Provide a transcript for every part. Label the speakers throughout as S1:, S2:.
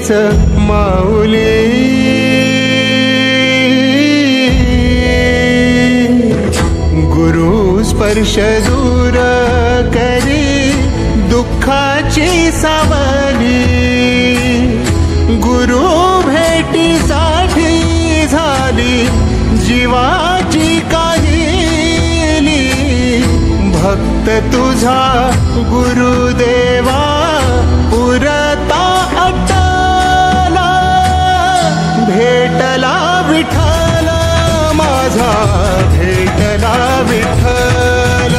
S1: तेच माऊली, गुरु स्पर्श दूर करी दुःखाची सावली, गुरु भेटीसाठी झाली जीवाची काहिली, भक्त तुझा गुरुदेवा पुरता अटला, भेटला विठ्ठल माझा, भेटला विठ्ठल,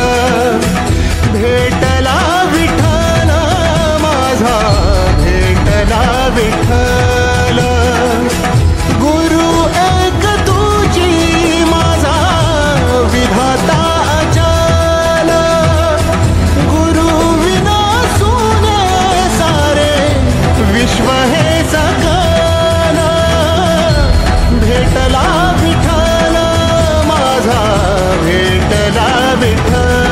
S1: भेटला विठ्ठल माझा, भेटला विठ्ठल, गुरु एक तुझी माझा विधाता अचल, गुरु विना सुने सारे विश्व हे सकल, भेटला विठ्ठल माझा, भेटला विठ्ठल.